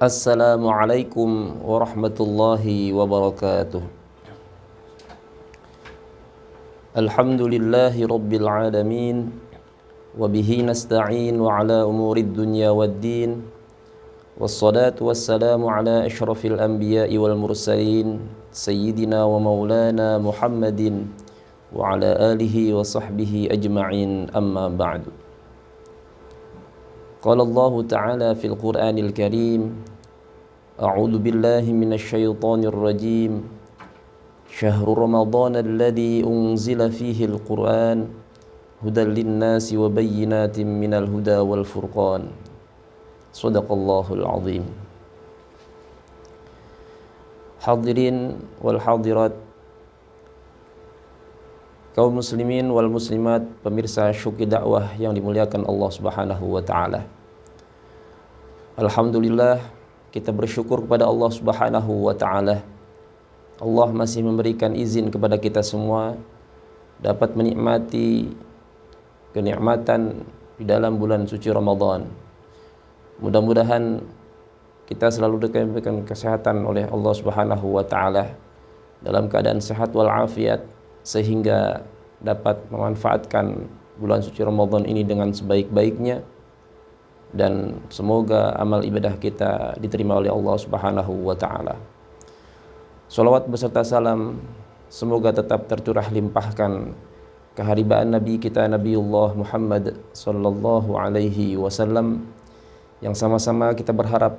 Assalamualaikum warahmatullahi wabarakatuh. Alhamdulillahi rabbil alamin. Wabihi nasta'in wa ala umurid dunya waddin. Wassalatu wassalamu ala ashrafil anbiya'i wal mursalin Sayyidina wa maulana Muhammadin wa ala alihi wa sahbihi ajma'in, amma ba'du. Qala Allah Ta'ala fil Qur'anil Karim, A'udzu billahi minasy syaithanir rajim. Syahrul Ramadan alladzi unzila fihi al-Qur'an hudan lin-nasi wa bayyinatin minal huda wal furqan. Shadaqallahul azim. Hadirin wal hadirat, kaum muslimin wal muslimat, pemirsa Syuki Dakwah yang dimuliakan Allah Subhanahu wa taala. Alhamdulillah, kita bersyukur kepada Allah Subhanahu wa taala. Allah masih memberikan izin kepada kita semua dapat menikmati kenikmatan di dalam bulan suci Ramadan. Mudah-mudahan kita selalu diberikan kesehatan oleh Allah Subhanahu wa taala dalam keadaan sehat wal afiat, sehingga dapat memanfaatkan bulan suci Ramadan ini dengan sebaik-baiknya, dan semoga amal ibadah kita diterima oleh Allah Subhanahu wa taala. Salawat beserta salam semoga tetap tercurah limpahkan keharibaan Nabi kita Nabiullah Muhammad sallallahu alaihi wasallam, yang sama-sama kita berharap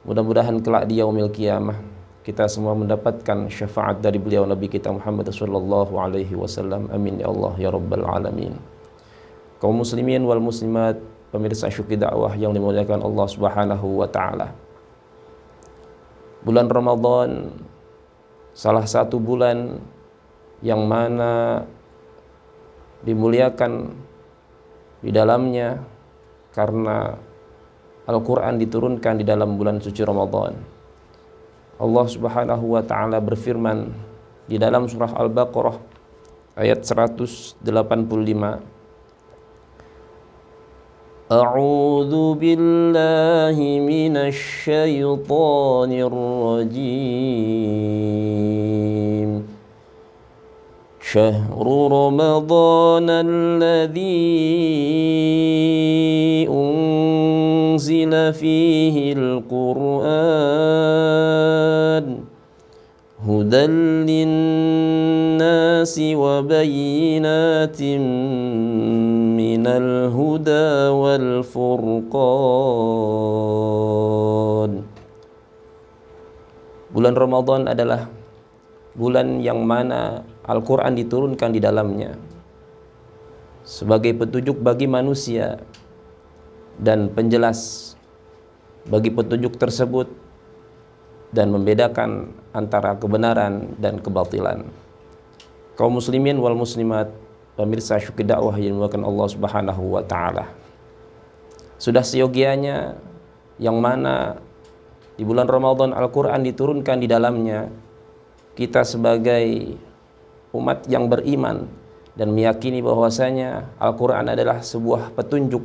mudah-mudahan kelak di yaumil qiyamah kita semua mendapatkan syafaat dari beliau Nabi kita Muhammad sallallahu alaihi wasallam. Amin ya Allah ya rabbal alamin. Kaum muslimin wal muslimat, pemirsa Syuki Dakwah yang dimuliakan Allah Subhanahu wa taala. Bulan Ramadan salah satu bulan yang mana dimuliakan di dalamnya karena Al-Qur'an diturunkan di dalam bulan suci Ramadan. Allah Subhanahu wa taala berfirman di dalam surah Al-Baqarah ayat 185, A'udzu billahi minasy syaithanir rajim. Syahrul Ramadan alladzi unzila fihi al-Qur'an hudan lin-nasi wa bayyinatin minal huda wal furqan. Bulan Ramadan adalah bulan yang mana Al-Quran diturunkan di dalamnya sebagai petunjuk bagi manusia dan penjelas bagi petunjuk tersebut, dan membedakan antara kebenaran dan kebatilan. Kaum muslimin wal muslimat, pemirsa Syuki Dakwah yang dimuliakan Allah Subhanahu wa taala, sudah seyogianya yang mana di bulan Ramadan Al-Quran diturunkan di dalamnya, kita sebagai umat yang beriman dan meyakini bahwasanya Al-Quran adalah sebuah petunjuk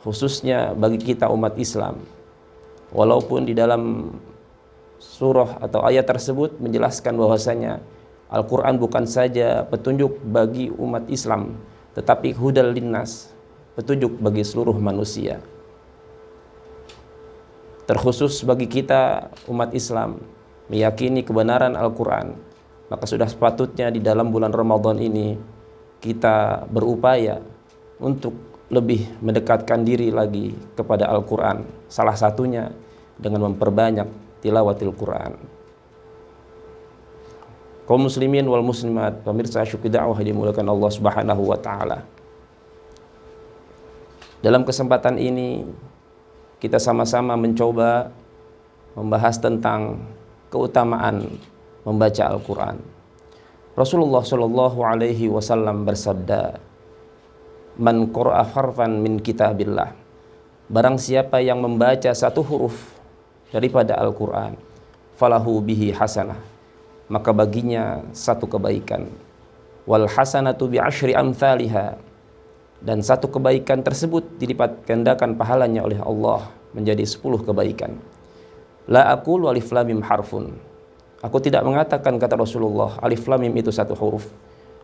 khususnya bagi kita umat Islam. Walaupun di dalam surah atau ayat tersebut menjelaskan bahwasanya Al-Quran bukan saja petunjuk bagi umat Islam, tetapi hudal linnas, petunjuk bagi seluruh manusia. Terkhusus bagi kita umat Islam meyakini kebenaran Al-Quran, maka sudah sepatutnya di dalam bulan Ramadan ini kita berupaya untuk lebih mendekatkan diri lagi kepada Al-Quran. Salah satunya dengan memperbanyak tilawatil Quran. Kaum muslimin wal muslimat, pemirsa Syuki Dakwah yang dimuliakan Allah Subhanahu wa taala. Dalam kesempatan ini kita sama-sama mencoba membahas tentang keutamaan membaca Al-Quran. Rasulullah Shallallahu alaihi wasallam bersabda, "Man qara'a harfan min kitabillah." Barang siapa yang membaca satu huruf daripada Al-Quran, falahu bihi hasanah, maka baginya satu kebaikan. Wal hasanatu bi asyri amthaliha, dan satu kebaikan tersebut dilipat gandakan pahalanya oleh Allah menjadi 10 kebaikan. La aqulu alif lam mim harfun. Aku tidak mengatakan, kata Rasulullah, alif lam mim itu satu huruf.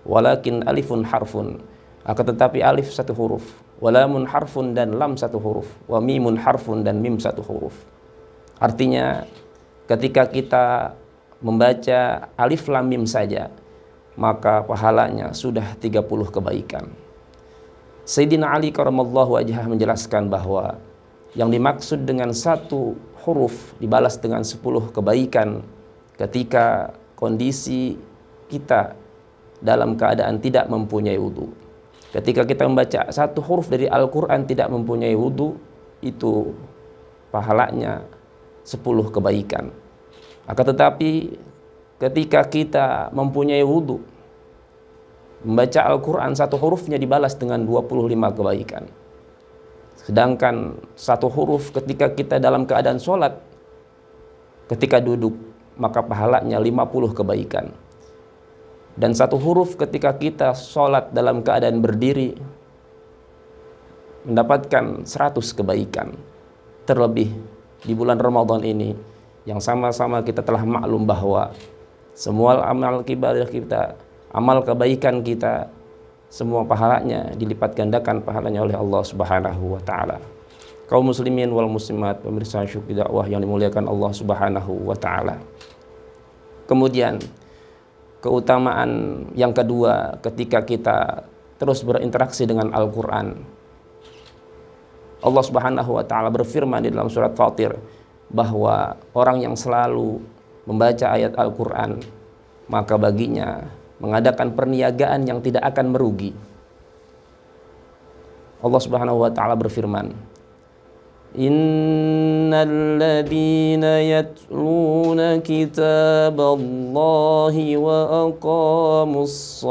Walakin alifun harfun. Akan tetapi alif satu huruf. Wa lamun harfun, dan lam satu huruf. Wa mimun harfun, dan mim satu huruf. Artinya ketika kita membaca alif lam mim saja, maka pahalanya sudah 30 kebaikan. Sayyidina Ali karramallahu wajhah menjelaskan bahwa yang dimaksud dengan satu huruf dibalas dengan 10 kebaikan ketika kondisi kita dalam keadaan tidak mempunyai wudu. Ketika kita membaca satu huruf dari Al-Quran tidak mempunyai wudu, itu pahalanya 10 kebaikan. Akan tetapi ketika kita mempunyai wudu, membaca Al-Quran satu hurufnya dibalas dengan 25 kebaikan. Sedangkan satu huruf ketika kita dalam keadaan sholat, ketika duduk, maka pahalanya 50 kebaikan. Dan satu huruf ketika kita sholat dalam keadaan berdiri, mendapatkan 100 kebaikan. Terlebih di bulan Ramadan ini, yang sama-sama kita telah maklum bahwa semua amal ibadah kita, amal kebaikan kita, semua pahalanya dilipat gandakan pahalanya oleh Allah Subhanahu wa taala. Kaum muslimin wal muslimat, pemirsa Syukri Dakwah yang dimuliakan Allah Subhanahu wa taala. Kemudian keutamaan yang kedua ketika kita terus berinteraksi dengan Al-Qur'an. Allah Subhanahu wa taala berfirman di dalam surat Fatir bahwa orang yang selalu membaca ayat Al-Qur'an, maka baginya mengadakan perniagaan yang tidak akan merugi. Allah Subhanahu wa taala berfirman, Innal ladzina yatluna kitaballahi wa aqamus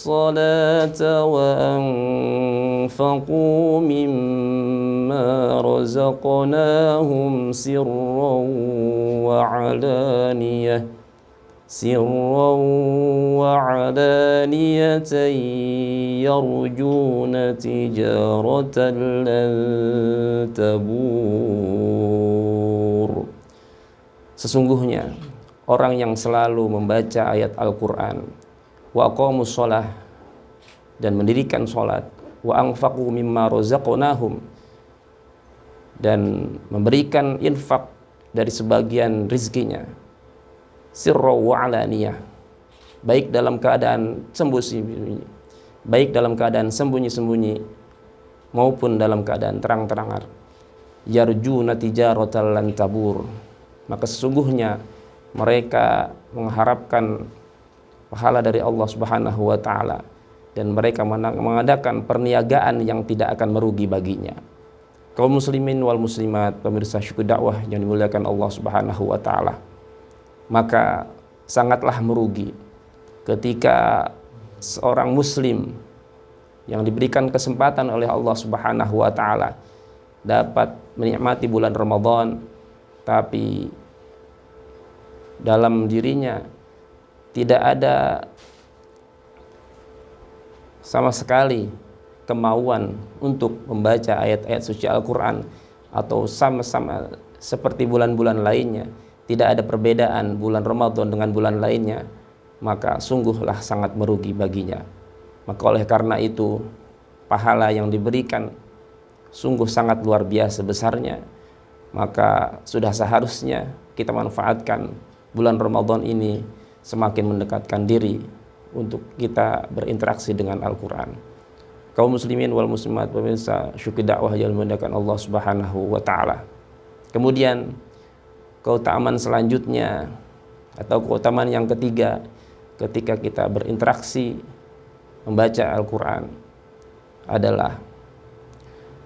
salata wa anfaqu mimma razaqnahum sirran wa alaniyatan yarjuna tijaratan lan tabur. Sesungguhnya orang yang selalu membaca ayat Al-Quran, wa aqamus shalah, dan mendirikan sholat, wa anfaqu mimma razaqnahum, dan memberikan infak dari sebagian rizkinya, sirra wa alaniyah, baik dalam keadaan sembunyi-sembunyi maupun dalam keadaan terang-terangan, yarjuna tijaratan lan tabur, maka sesungguhnya mereka mengharapkan pahala dari Allah Subhanahu wa taala dan mereka mengadakan perniagaan yang tidak akan merugi baginya. Kaum muslimin wal muslimat, pemirsa Syukri Dakwah yang dimuliakan Allah Subhanahu wa taala, maka sangatlah merugi ketika seorang muslim yang diberikan kesempatan oleh Allah Subhanahu wa taala dapat menikmati bulan Ramadan, tapi dalam dirinya tidak ada sama sekali kemauan untuk membaca ayat-ayat suci Al-Quran, atau sama-sama seperti bulan-bulan lainnya, tidak ada perbedaan bulan Ramadan dengan bulan lainnya, maka sungguhlah sangat merugi baginya. Maka oleh karena itu, pahala yang diberikan sungguh sangat luar biasa besarnya. Maka sudah seharusnya kita manfaatkan bulan Ramadan ini semakin mendekatkan diri untuk kita berinteraksi dengan Al-Quran. Kaum muslimin wal muslimat, pemirsa Syukri Dakwah yang dimuliakan Allah Subhanahu wa taala. Kemudian keutamaan selanjutnya atau keutamaan yang ketiga ketika kita berinteraksi membaca Al-Quran adalah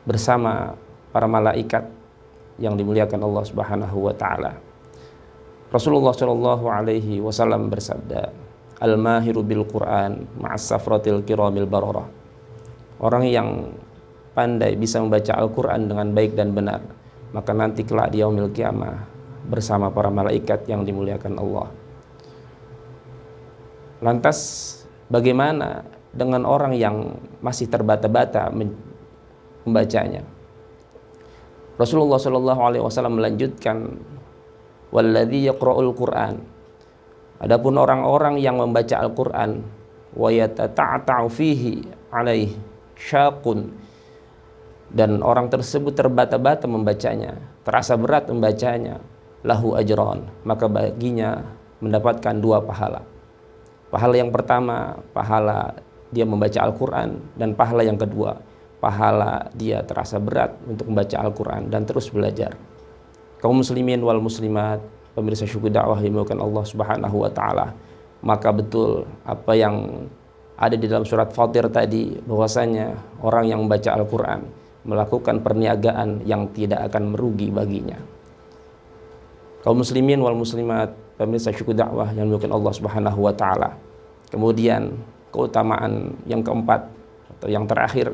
bersama para malaikat yang dimuliakan Allah Subhanahu wa taala. Rasulullah Shallallahu alaihi wasallam bersabda, Al-mahiru bil Quran ma'as safratil kiramil bararah. Orang yang pandai bisa membaca Al-Quran dengan baik dan benar, maka nanti kelak di yaumil qiyamah bersama para malaikat yang dimuliakan Allah. Lantas bagaimana dengan orang yang masih terbata-bata membacanya? Rasulullah Shallallahu Alaihi Wasallam melanjutkan, walladzi yaqra'ul Qur'an. Adapun orang-orang yang membaca Al-Qur'an, wa yatata'ta'u fihi alaihi syaqun, dan orang tersebut terbata-bata membacanya, terasa berat membacanya, lahu ajran, maka baginya mendapatkan 2 pahala. Pahala yang pertama, pahala dia membaca Al-Qur'an, dan pahala yang kedua, pahala dia terasa berat untuk membaca Al-Qur'an dan terus belajar. Kaum muslimin wal muslimat, pemirsa Syukur Dakwah dimuliakan Allah Subhanahu wa taala, maka betul apa yang ada di dalam surat Fatir tadi, bahwasanya orang yang membaca Al-Qur'an melakukan perniagaan yang tidak akan merugi baginya. Kaum muslimin wal muslimat, pemirsa Syukur Dakwah yang dimuliakan Allah Subhanahu wa taala. Kemudian keutamaan yang keempat atau yang terakhir,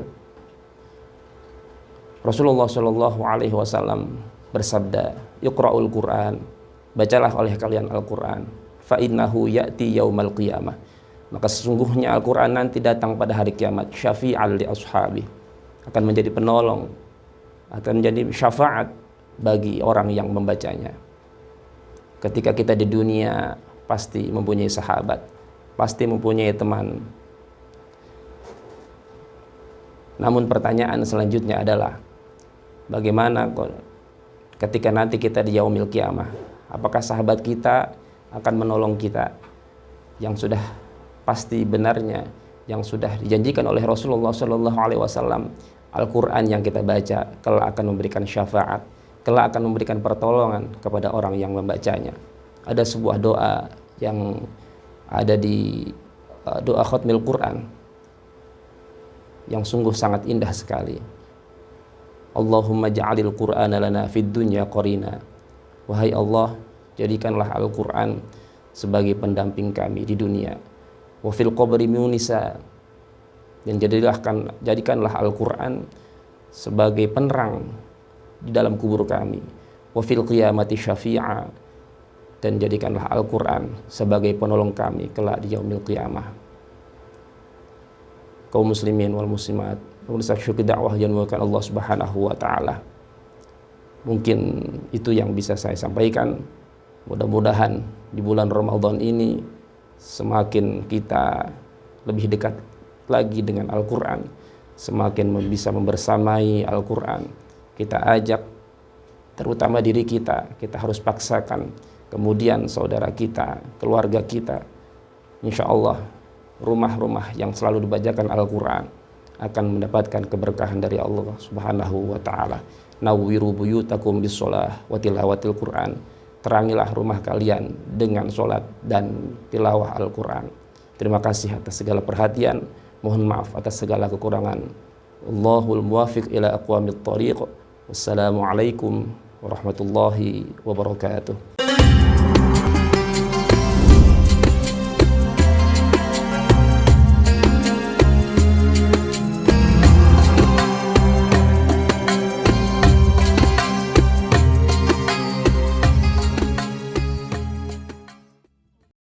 Rasulullah Shallallahu Alaihi Wasallam bersabda, Iqra'ul Qur'an, bacalah oleh kalian Al-Qur'an, fa innahu ya'ti yaumal qiyamah, maka sesungguhnya Al-Qur'an nanti datang pada hari kiamat, syafi'al li ashabi, akan menjadi penolong, akan menjadi syafaat bagi orang yang membacanya. Ketika kita di dunia pasti mempunyai sahabat, pasti mempunyai teman. Namun pertanyaan selanjutnya adalah, bagaimana ketika nanti kita di yaumil qiyamah? Apakah sahabat kita akan menolong kita? Yang sudah pasti benarnya, yang sudah dijanjikan oleh Rasulullah Shallallahu Alaihi Wasallam, Al-Quran yang kita baca kelak akan memberikan syafaat, kelak akan memberikan pertolongan kepada orang yang membacanya. Ada sebuah doa yang ada di doa khatmil Quran yang sungguh sangat indah sekali. Allahumma ja'alil Qur'ana lana fid dunya qarina. Wahai Allah, jadikanlah Al-Qur'an sebagai pendamping kami di dunia. Wa fil qabri munisa, dan jadikanlah Al-Qur'an sebagai penerang di dalam kubur kami. Wa fil qiyamati syafi'a, dan jadikanlah Al-Qur'an sebagai penolong kami kelak di yaumil qiyamah. Kaum muslimin wal muslimat, pemirsa Syukur Dakwah yang dimuliakan Allah Subhanahu wa taala. Mungkin itu yang bisa saya sampaikan. Mudah-mudahan di bulan Ramadan ini semakin kita lebih dekat lagi dengan Al-Qur'an, semakin bisa membersamai Al-Qur'an. Kita ajak terutama diri kita harus paksakan, kemudian saudara kita, keluarga kita. Insya Allah rumah-rumah yang selalu dibacakan Al-Qur'an akan mendapatkan keberkahan dari Allah Subhanahu wa taala. Nawwiru buyutakum bis-shalah wa tilawatil Qur'an. Terangilah rumah kalian dengan salat dan tilawah Al-Qur'an. Terima kasih atas segala perhatian. Mohon maaf atas segala kekurangan. Allahul muwafiq ila aqwamit thariq. Wassalamualaikum warahmatullahi wabarakatuh.